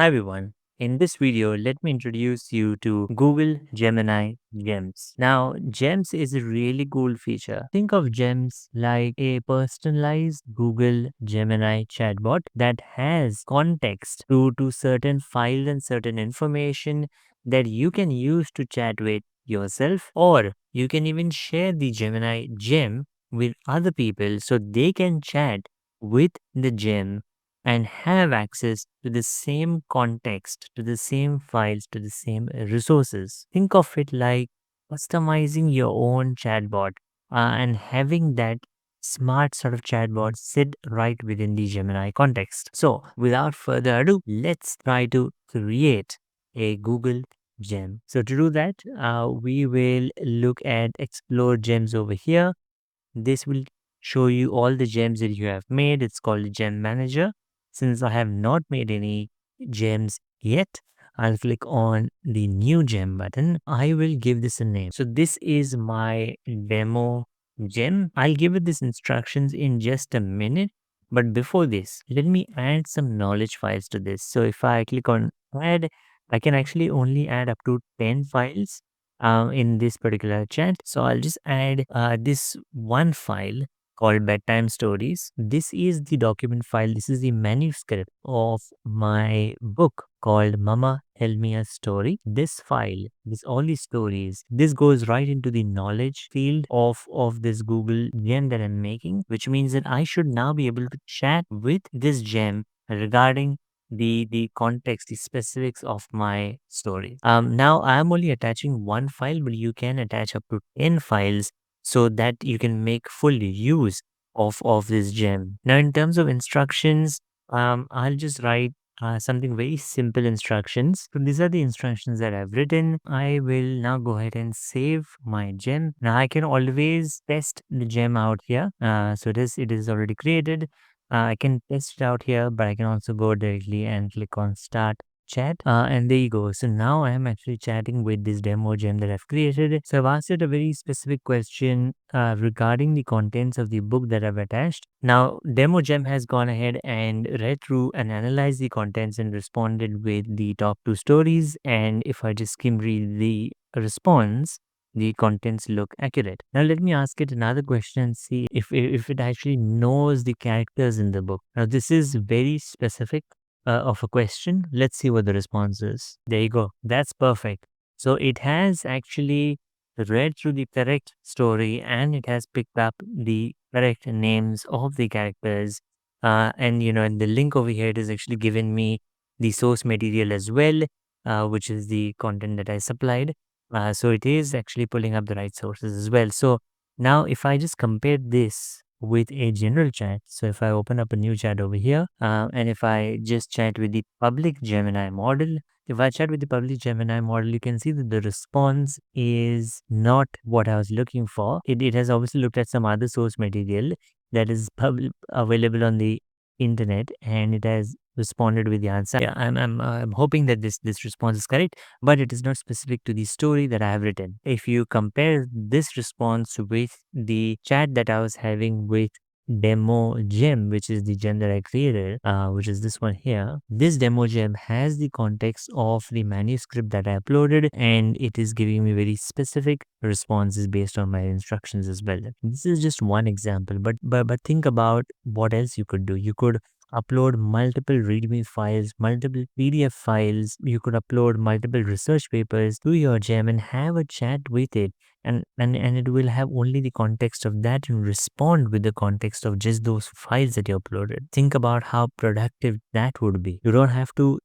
Hi everyone. In this video, let me introduce you to Google Gemini Gems. Now, Gems is a really cool feature. Think of Gems like a personalized Google Gemini chatbot that has context to certain files and certain information that you can use to chat with yourself, or you can even share the Gemini gem with other people so they can chat with the gem and have access to the same context, to the same files, to the same resources. Think of it like customizing your own chatbot and having that smart sort of chatbot sit right within the Gemini context. So, without further ado, let's try to create a Google gem. So, to do that, we will look at explore gems over here. This will show you all the gems that you have made. It's called the gem manager. Since I have not made any gems yet, I'll click on the new gem button. I will give this a name. So this is my demo gem. I'll give it these instructions in just a minute. But before this, let me add some knowledge files to this. So if I click on add, I can actually only add up to 10 files in this particular chat. So I'll just add this one file called bedtime stories. This is the document file. This is the manuscript of my book called Mama Tell Me a Story. This file, this all these stories, this goes right into the knowledge field of this Google gem that I'm making, which means that I should now be able to chat with this gem regarding the context, the specifics of my story. Now I'm only attaching one file, but you can attach up to 10 files so that you can make full use of this gem. Now, in terms of instructions, I'll just write something very simple instructions. So these are the instructions that I've written. I will now go ahead and save my gem. Now I can always test the gem out here. So it is already created. I can test it out here, but I can also go directly and click on start chat. And there you go. So now I am actually chatting with this demo gem that I've created. So I've asked it a very specific question regarding the contents of the book that I've attached. Now, demo gem has gone ahead and read through and analyzed the contents and responded with the top two stories. And if I just skim read the response, the contents look accurate. Now let me ask it another question and see if it actually knows the characters in the book. Now this is very specific of a question. Let's see what the response is. There you go. That's perfect. So it has actually read through the correct story and it has picked up the correct names of the characters. And the link over here, it is actually given me the source material as well, which is the content that I supplied. So it is actually pulling up the right sources as well. So now if I just compare this with a general chat, so if I open up a new chat over here, and if I just chat with the public Gemini model, if I chat with the public Gemini model, you can see that the response is not what I was looking for. It has obviously looked at some other source material that is available on the internet, and it has responded with the answer. Yeah, I'm hoping that this response is correct, but it is not specific to the story that I have written. If you compare this response with the chat that I was having with demo gem, which is the gem that I created, which is this one here, this demo gem has the context of the manuscript that I uploaded, and it is giving me very specific responses based on my instructions as well. This is just one example, but think about what else you could do. You could upload multiple README files, multiple PDF files. You could upload multiple research papers to your gem and have a chat with it. And it will have only the context of that and respond with the context of just those files that you uploaded. Think about how productive that would be. You don't have to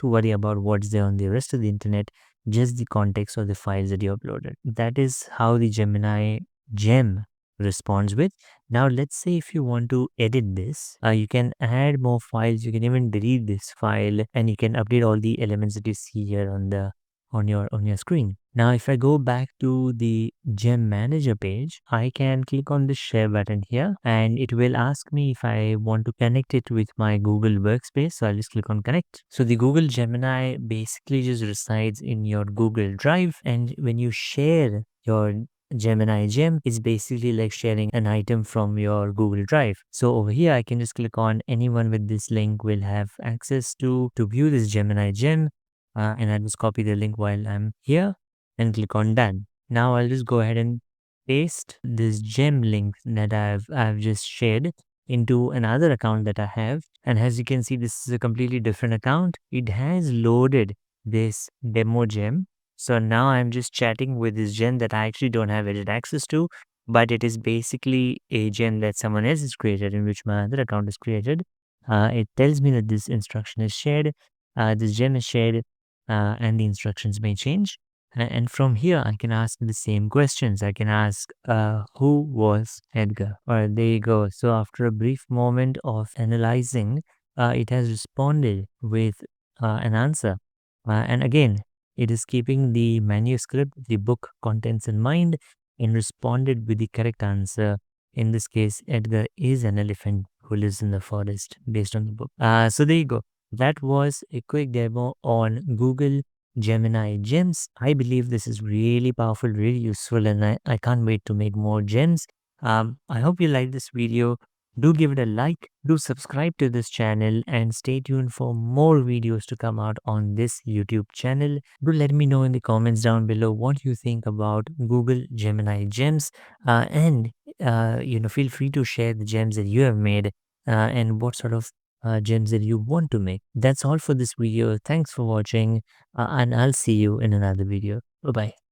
worry about what's there on the rest of the internet, just the context of the files that you uploaded. That is how the Gemini gem responds with. Now let's say if you want to edit this, you can add more files, you can even delete this file, and you can update all the elements that you see here on your screen. Now if I go back to the gem manager page, I can click on the share button here and it will ask me if I want to connect it with my Google workspace. So I'll just click on connect. So the Google Gemini basically just resides in your Google Drive, and when you share your Gemini gem is basically like sharing an item from your Google Drive. So over here, I can just click on anyone with this link will have access to view this Gemini gem. And I'll just copy the link while I'm here and click on done. Now I'll just go ahead and paste this gem link that I've just shared into another account that I have. And as you can see, this is a completely different account. It has loaded this demo gem. So now I'm just chatting with this gem that I actually don't have edit access to, but it is basically a gem that someone else has created in which my other account is created. It tells me that this instruction is shared, this gem is shared, and the instructions may change. And from here, I can ask the same questions. I can ask, who was Edgar? Or there you go. So after a brief moment of analyzing, it has responded with an answer. And again, it is keeping the manuscript, the book contents in mind, and responded with the correct answer. In this case, Edgar is an elephant who lives in the forest based on the book. So there you go. That was a quick demo on Google Gemini gems. I believe this is really powerful, really useful, and I can't wait to make more gems. I hope you like this video. Do give it a like, do subscribe to this channel, and stay tuned for more videos to come out on this YouTube channel. Do let me know in the comments down below what you think about Google Gemini gems, and feel free to share the gems that you have made, and what sort of gems that you want to make. That's all for this video. Thanks for watching, and I'll see you in another video. Bye bye.